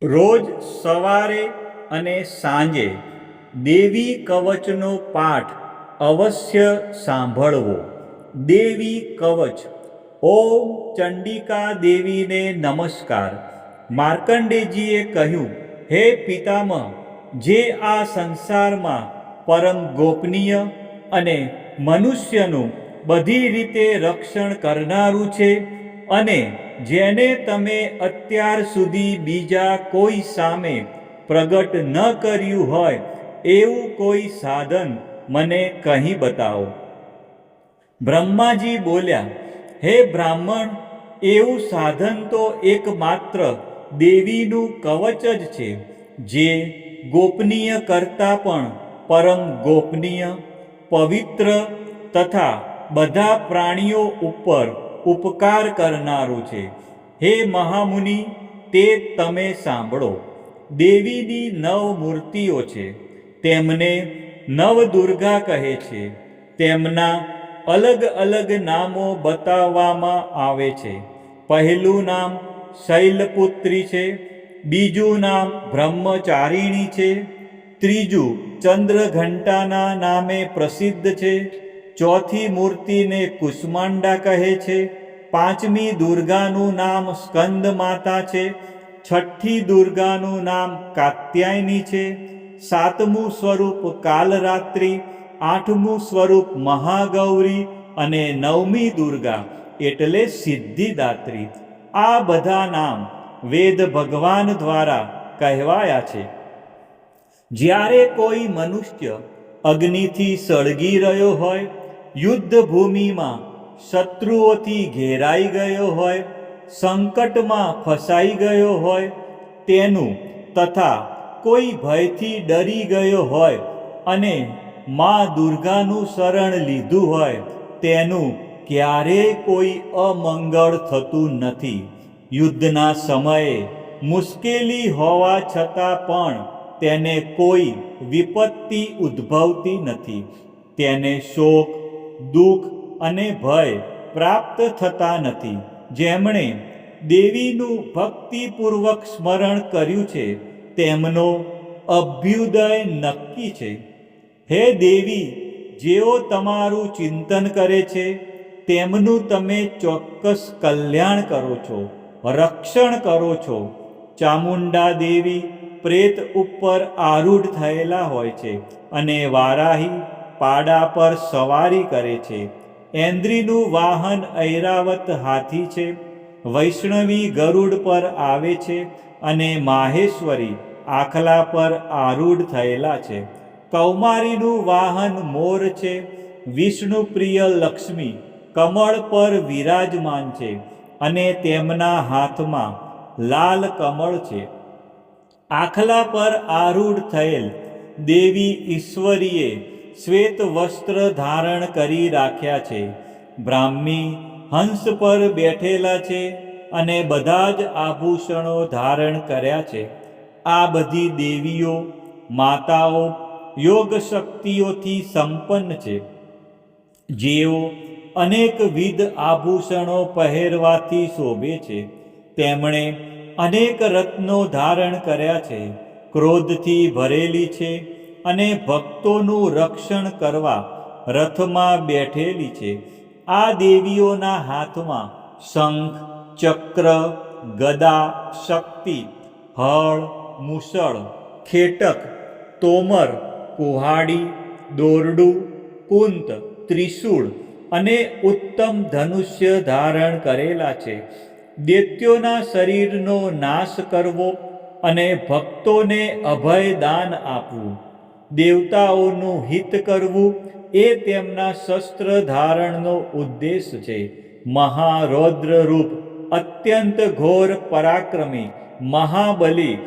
રોજ સવારે અને સાંજે દેવી કવચનો પાઠ અવશ્ય સાંભળવો. દેવી કવચ. ઓમ ચંડિકા દેવીને નમસ્કાર. માર્કંડેયજીએ કહ્યું, હે પિતામહ, જે આ સંસારમાં પરમ ગોપનીય અને મનુષ્યનું બધી રીતે રક્ષણ કરનારું છે, અને જેને તમે અત્યાર સુધી બીજા કોઈ સામે પ્રગટ ન કર્યું હોય એવું કોઈ સાધન મને કહી બતાવો. બ્રહ્માજી બોલ્યા, હે બ્રાહ્મણ, એવું સાધન તો એકમાત્ર દેવીનું કવચ જ છે, જે ગોપનીય કરતાં પણ પરમ ગોપનીય, પવિત્ર તથા બધા પ્રાણીઓ ઉપર ઉપકાર કરનારું છે. હે મહામુનિ, તે તમે સાંભળો. દેવીની 9 મૂર્તિઓ છે. તેમને નવદુર્ગા કહે છે. તેમના અલગ અલગ નામો બતાવવામાં આવે છે. પહેલું નામ શૈલપુત્રી છે, બીજું નામ બ્રહ્મચારિણી છે, ત્રીજું ચંદ્રઘંટાના નામે પ્રસિદ્ધ છે, ચોથી મૂર્તિને કુષ્માંડા કહે છે, પાંચમી દુર્ગાનું નામ સ્કંદ માતા છે, છઠ્ઠી દુર્ગાનું નામ કાત્યાયની છે, સાતમું સ્વરૂપ કાલરાત્રિ, આઠમું સ્વરૂપ મહાગૌરી અને નવમી દુર્ગા એટલે સિદ્ધિદાત્રી. આ બધા નામ વેદ ભગવાન દ્વારા કહેવાયા છે. જ્યારે કોઈ મનુષ્ય અગ્નિથી સળગી રહ્યો હોય, યુદ્ધ ભૂમિમાં શત્રુઓથી ઘેરાઈ ગયો હોય, સંકટમાં ફસાઈ ગયો હોય તેનું, તથા કોઈ ભયથી ડરી ગયો હોય અને મા દુર્ગાનું શરણ લીધું હોય તેનું ક્યારેય કોઈ અમંગળ થતું નથી. યુદ્ધના સમયે મુશ્કેલી હોવા છતાં પણ તેને કોઈ વિપત્તિ ઉદ્ભવતી નથી. તેને શોક, દુઃખ અને ભય પ્રાપ્ત થતા નથી. જેમણે દેવીનું ભક્તિપૂર્વક સ્મરણ કર્યું છે તેમનો અભ્યુદય નક્કી છે. હે દેવી, જેઓ તમારું ચિંતન કરે છે તેમનું તમે ચોક્કસ કલ્યાણ કરો છો, રક્ષણ કરો છો. ચામુંડા દેવી પ્રેત ઉપર આરૂઢ થયેલા હોય છે અને વારાહી પાડા પર સવારી કરે છે. ઐન્દ્રીનું વાહન ઐરાવત હાથી છે, વૈષ્ણવી ગરુડ પર આવે છે અને માહેશ્વરી આખલા પર આરૂઢ થયેલા છે. કૌમારીનું વાહન મોર છે, વિષ્ણુપ્રિય લક્ષ્મી કમળ પર વિરાજમાન છે અને તેમના હાથમાં લાલ કમળ છે. આખલા પર આરૂઢ થયેલ દેવી ઈશ્વરીએ શ્વેત વસ્ત્ર ધારણ કરી રાખ્યા છે. બ્રાહ્મી હંસ પર બેઠેલા છે અને બધા જ આભૂષણો ધારણ કર્યા છે. આ બધી દેવીઓ માતાઓ યોગ શક્તિઓથી સંપન્ન છે. જેઓ અનેકવિધ આભૂષણો પહેરવાથી શોભે છે. તેમણે અનેક રત્નો ધારણ કર્યા છે, ક્રોધથી ભરેલી છે અને ભક્તોનું રક્ષણ કરવા રથમાં બેઠેલી છે. આ દેવીઓના હાથમાં શંખ, ચક્ર, ગદા, શક્તિ, હળ, મુસળ, ખેટક, તોમર, કુહાડી, દોરડું, કુંત, ત્રિશૂળ અને ઉત્તમ ધનુષ્ય ધારણ કરેલા છે. દૈત્યોના શરીરનો નાશ કરવો અને ભક્તોને અભયદાન આપવું, દેવતાઓનું હિત કરવું એ તેમના શસ્ત્ર ધારણનો ઉદ્દેશ છે. મહારૌદ્ર રૂપ, અત્યંત ઘોર પરાક્રમી, મહાબલી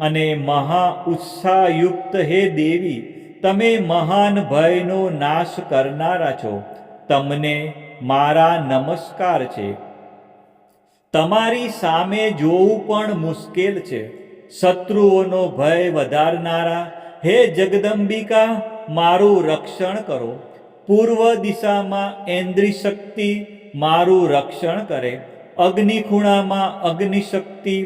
અને મહા ઉત્સાહયુક્ત હે દેવી, તમે મહાન ભયનો નાશ કરનારા છો. તમને મારા નમસ્કાર છે. તમારી સામે જોવું પણ મુશ્કેલ છે. શત્રુઓનો ભય વધારનારા હે જગદંબિકા, મારું રક્ષણ કરો. પૂર્વ દિશામાં ઐન્દ્રી શક્તિ મારું રક્ષણ કરે, અગ્નિખૂણામાં અગ્નિશક્તિ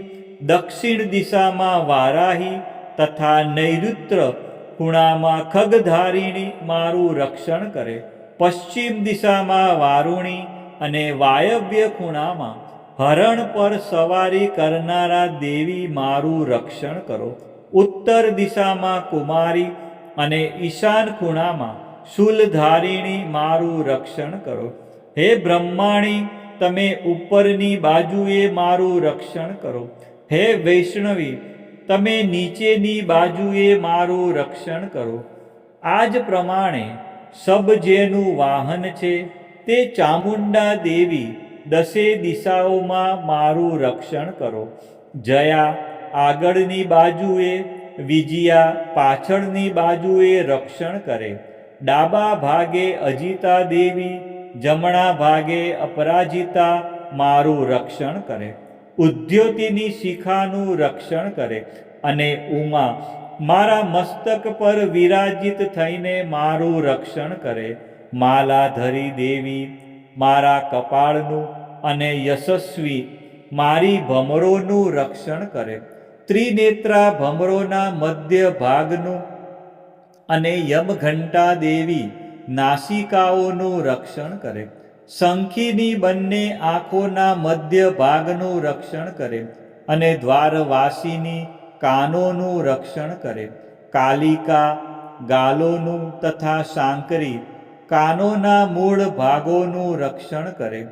દક્ષિણ દિશામાં વારાહી તથા નૈઋત્ય ખૂણામાં ખગધારિણી મારું રક્ષણ કરે. પશ્ચિમ દિશામાં વારુણી અને વાયવ્ય ખૂણામાં હરણ પર સવારી કરનારા દેવી મારું રક્ષણ કરો. ઉત્તર દિશામાં કુમારી અને ઈશાન ખૂણામાં શૂલધારિણી મારું રક્ષણ કરો. હે બ્રહ્માણી, તમે ઉપરની બાજુએ મારું રક્ષણ કરો. હે વૈષ્ણવી, તમે નીચેની બાજુએ મારું રક્ષણ કરો. આ જ પ્રમાણે સબ જેનું વાહન છે તે ચામુંડા દેવી દસે દિશાઓમાં મારું રક્ષણ કરો. જયા આગળની બાજુએ, વિજયા પાછળની બાજુએ રક્ષણ કરે. ડાબા ભાગે અજિતા દેવી, જમણા ભાગે અપરાજિતા મારું રક્ષણ કરે. ઉદ્યોતિની શિખાનું રક્ષણ કરે અને ઉમા મારા મસ્તક પર વિરાજિત થઈને મારું રક્ષણ કરે. માલાધરી દેવી મારા કપાળનું અને યશસ્વી મારી ભમરોનું રક્ષણ કરે. ત્રિનેત્રા ભમરોના મધ્ય ભાગનું અને યમઘંટા દેવી નાસિકાઓનું રક્ષણ કરે. શંખીની બંને આંખોના મધ્ય ભાગનું રક્ષણ કરે અને દ્વારવાસીની કાનોનું રક્ષણ કરે. કાલિકા ગાલોનું તથા સાંકરી કાનોના મૂળ ભાગોનું રક્ષણ કરે.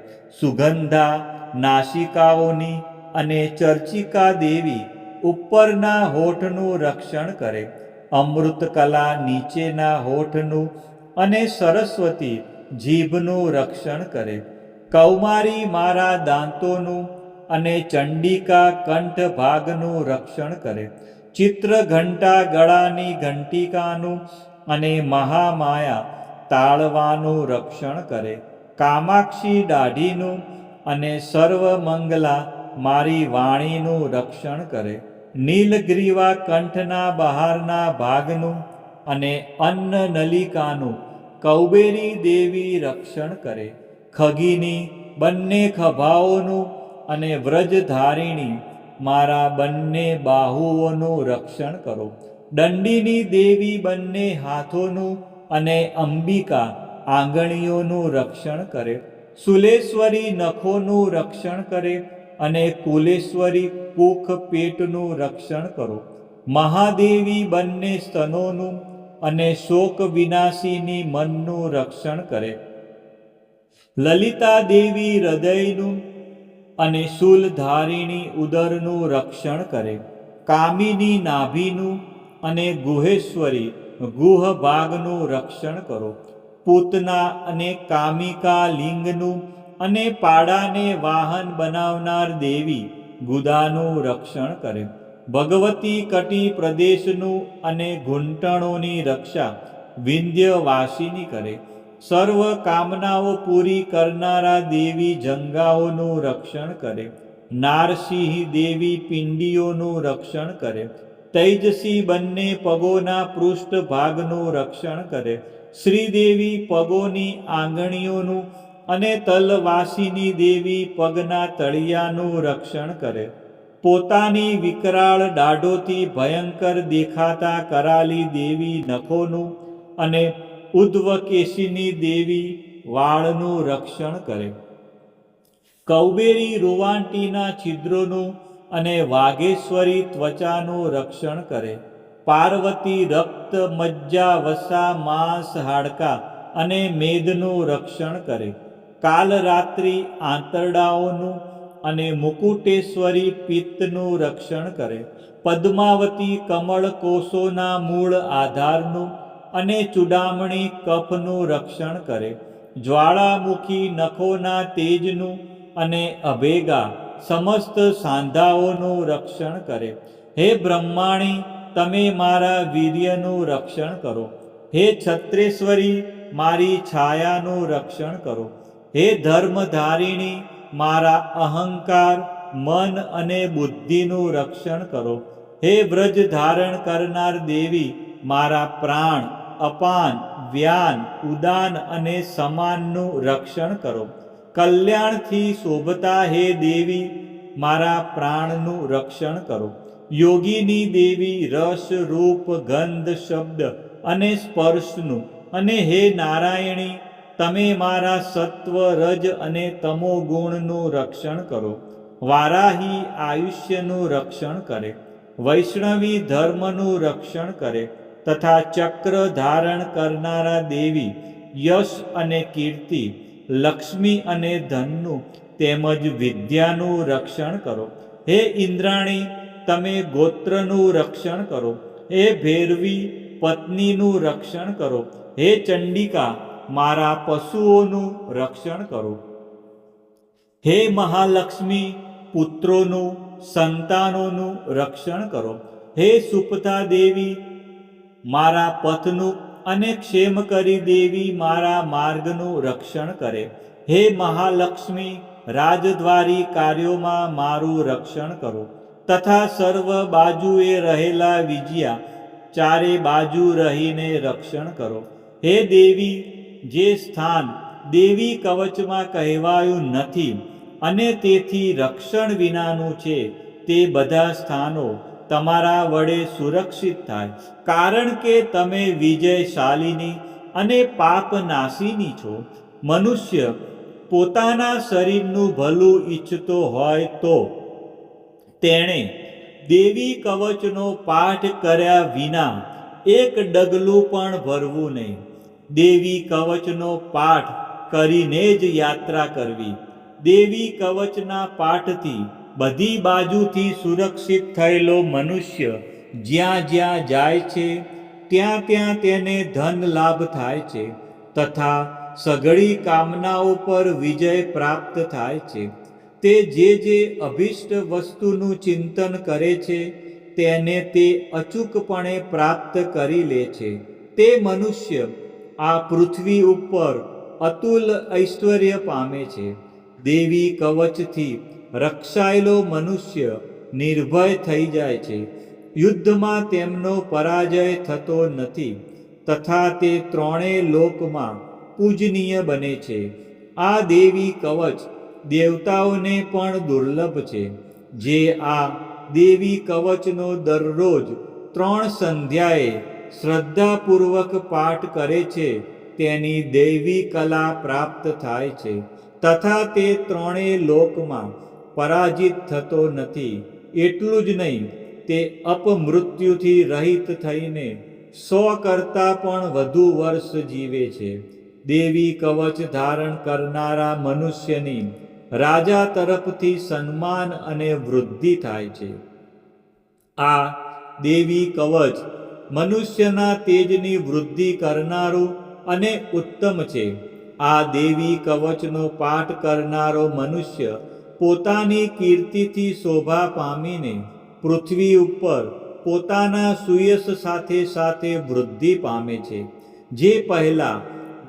સુગંધા નાસિકાઓની અને ચર્ચિકા દેવી ઉપરના હોઠનું રક્ષણ કરે. અમૃતકલા નીચેના હોઠનું અને સરસ્વતી જીભનું રક્ષણ કરે. કૌમારી મારા દાંતોનું અને ચંડિકા કંઠ ભાગનું રક્ષણ કરે. ચિત્રઘંટા ગળાની ઘંટિકાનું અને મહામાયા તાળવાનું રક્ષણ કરે. કામાક્ષી દાઢીનું અને સર્વમંગલા મારી વાણીનું રક્ષણ કરે. નીલગ્રીવા કંઠના બહારના ભાગનું અને અન્ન નલિકાનું કૌબેરી દેવી રક્ષણ કરે. ખગીની બંને ખભાઓનું અને વ્રજધારિણી મારા બંને બાહુઓનું રક્ષણ કરો. દંડીની દેવી બંને હાથોનું અને અંબિકા આંગળીઓનું રક્ષણ કરે. સુલેશ્વરી નખોનું રક્ષણ કરે અને કુલેશ્વરી કુખ પેટનું રક્ષણ કરો. મહાદેવી બંને સ્તનોનું અને શોક વિનાશીની મનનું રક્ષણ કરે. લલિતા દેવી હૃદયનું અને શૂલધારિણી ઉદરનું રક્ષણ કરે. કામિની નાભીનું અને ગુહેશ્વરી ગુહ ભાગનું રક્ષણ કરો. પૂતના અને કામિકા લિંગનું અને પાડાને વાહન બનાવનાર દેવી ગુદાનું રક્ષણ કરે. ભગવતી કટી પ્રદેશનું અને ઘૂંટણોની રક્ષા વિંધ્યવાસિની કરે. સર્વ કામનાઓ પૂરી કરનારા દેવી જંગાઓનું રક્ષણ કરે. નારસિંહ દેવી પિંડીઓનું રક્ષણ કરે. તૈજસી બંને પગોના પૃષ્ઠ ભાગનું રક્ષણ કરે. શ્રીદેવી પગોની આંગળીઓનું અને તલવાસીની દેવી પગના તળિયાનું રક્ષણ કરે. પોતાની વિકરાળ દાઢોથી ભયંકર દેખાતા કરાલી દેવી નખોનું અને ઉદ્ધવકેશિની દેવી વાળનું રક્ષણ કરે. કૌબેરી રોવાંટીના છિદ્રોનું અને વાઘેશ્વરી ત્વચાનું રક્ષણ કરે. પાર્વતી રક્ત મજ્જા વસા માંસ હાડકાં અને મેદનું રક્ષણ કરે. કાલરાત્રિ આંતરડાઓનું અને મુકુટેશ્વરી પિત્તનું રક્ષણ કરે. પદ્માવતી કમળ કોષોના મૂળ આધારનું અને ચૂડામણી કફનું રક્ષણ કરે. જ્વાળામુખી નખોના તેજનું અને અભેગા સમસ્ત સાંધાઓનું રક્ષણ કરે. હે બ્રહ્માણી, તમે મારા વીર્યનું રક્ષણ કરો. હે છત્રેશ્વરી, મારી છાયાનું રક્ષણ કરો. હે ધર્મધારિણી, મારા અહંકાર, મન અને બુદ્ધિનું રક્ષણ કરો. હે વ્રજ ધારણ કરનાર દેવી, મારા પ્રાણ, અપાન, વ્યાન, ઉદાન અને સમાનનું રક્ષણ કરો. કલ્યાણથી શોભતા હે દેવી, મારા પ્રાણનું રક્ષણ કરો. યોગીની દેવી રસ, રૂપ, ગંધ, શબ્દ અને સ્પર્શનું, અને હે નારાયણી, તમે મારા સત્વ, રજ અને તમો ગુણનું રક્ષણ કરો. વારાહી આયુષ્યનું રક્ષણ કરે, વૈષ્ણવી ધર્મનું રક્ષણ કરે, તથા ચક્ર ધારણ કરનારા દેવી યશ અને કીર્તિ, લક્ષ્મી અને ધનનું તેમજ વિદ્યાનું રક્ષણ કરો. હે ઇન્દ્રાણી, તમે ગોત્રનું રક્ષણ કરો. હે ભૈરવી, પત્નીનું રક્ષણ કરો. હે ચંડિકા, મારા પશુઓનું રક્ષણ કરો. હે મહાલક્ષ્મી, પુત્રોનું, સંતાનોનું રક્ષણ કરો. હે સુપથા દેવી, મારા પથનું, અને ક્ષેમકરી દેવી મારા માર્ગનું રક્ષણ કરે. હે મહાલક્ષ્મી, રાજદ્વારી કાર્યોમાં મારું રક્ષણ કરો, તથા સર્વ બાજુએ રહેલા વિજયા, ચારે બાજુ રહીને રક્ષણ કરો. હે દેવી, જે સ્થાન દેવી કવચમાં કહેવાયું નથી અને તેથી રક્ષણ વિનાનું છે, તે બધા સ્થાનો તમારા વડે સુરક્ષિત થાય, કારણ કે તમે વિજયશાલિની અને પાપનાશીની છો. મનુષ્ય પોતાના શરીરનું ભલું ઈચ્છતો હોય તો તેણે દેવી કવચનો પાઠ કર્યા વિના એક ડગલું પણ ભરવું નહીં. દેવી કવચનો પાઠ કરીને જ યાત્રા કરવી. દેવી કવચના પાઠથી બધી બાજુથી સુરક્ષિત થયેલો મનુષ્ય જ્યાં જ્યાં જાય છે ત્યાં ત્યાં તેને ધન લાભ થાય છે, તથા સઘળી કામનાઓ પર વિજય પ્રાપ્ત થાય છે. તે જે અભિષ્ટ વસ્તુનું ચિંતન કરે છે તેને તે અચૂકપણે પ્રાપ્ત કરી લે છે. તે મનુષ્ય આ પૃથ્વી ઉપર અતુલ ઐશ્વર્ય પામે છે. દેવી કવચથી રક્ષાયેલો મનુષ્ય નિર્ભય થઈ જાય છે. યુદ્ધમાં તેમનો પરાજય થતો નથી, તથા તે ત્રણેય લોકમાં પૂજનીય બને છે. આ દેવી કવચ દેવતાઓને પણ દુર્લભ છે. જે આ દેવી કવચનો દરરોજ 3 સંધ્યાએ શ્રદ્ધાપૂર્વક પાઠ કરે છે તેની દૈવી કલા પ્રાપ્ત થાય છે, તથા તે ત્રણેય લોકમાં પરાજિત થતો નથી. એટલું જ નહીં, તે અપમૃત્યુથી રહિત થઈને 100 કરતાં પણ વધુ વર્ષ જીવે છે. દેવી કવચ ધારણ કરનારા મનુષ્યની રાજા તરફથી સન્માન અને વૃદ્ધિ થાય છે. આ દેવી કવચ મનુષ્યના તેજની વૃદ્ધિ કરનારું અને ઉત્તમ છે. આ દેવી કવચનો પાઠ કરનારો મનુષ્ય પોતાની કીર્તિથી શોભા પામીને પૃથ્વી ઉપર પોતાના સુયશ સાથે સાથે વૃદ્ધિ પામે છે. જે પહેલા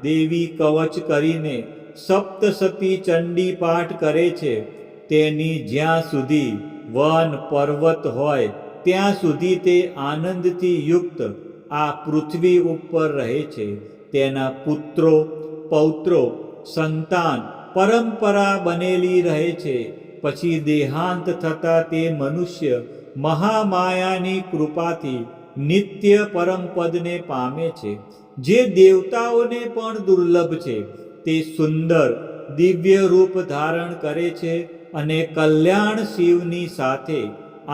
દેવી કવચ કરીને સપ્તસતી ચંડી પાઠ કરે છે, તેની જ્યાં સુધી વન પર્વત હોય ત્યાં સુધી તે આનંદથી યુક્ત આ પૃથ્વી ઉપર રહે છે. તેના પુત્રો, પૌત્રો, સંતાન પરંપરા બનેલી રહે છે. પછી દેહાંત થતાં તે મનુષ્ય મહામાયાની કૃપાથી નિત્ય પરમપદને પામે છે, જે દેવતાઓને પણ દુર્લભ છે. તે સુંદર દિવ્ય રૂપ ધારણ કરે છે અને કલ્યાણ શિવની સાથે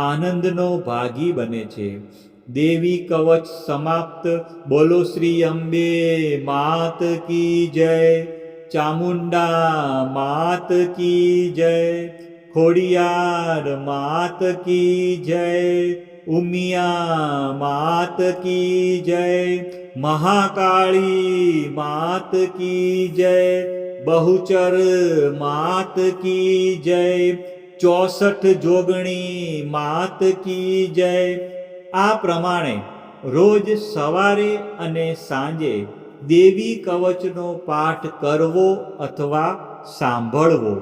આનંદનો ભાગી બને છે. દેવી કવચ સમાપ્ત. બોલો શ્રી અંબે માત કી જય, ચામુંડા માત કી જય, ખોડિયાર માત કી જય, ઉમિયા માત કી જય, મહાકાળી માત કી જય, બહુચર માત કી જય, 64 જોગણી માત કી જય. આ પ્રમાણે રોજ સવારે અને સાંજે દેવી કવચનો પાઠ કરવો અથવા સાંભળવો.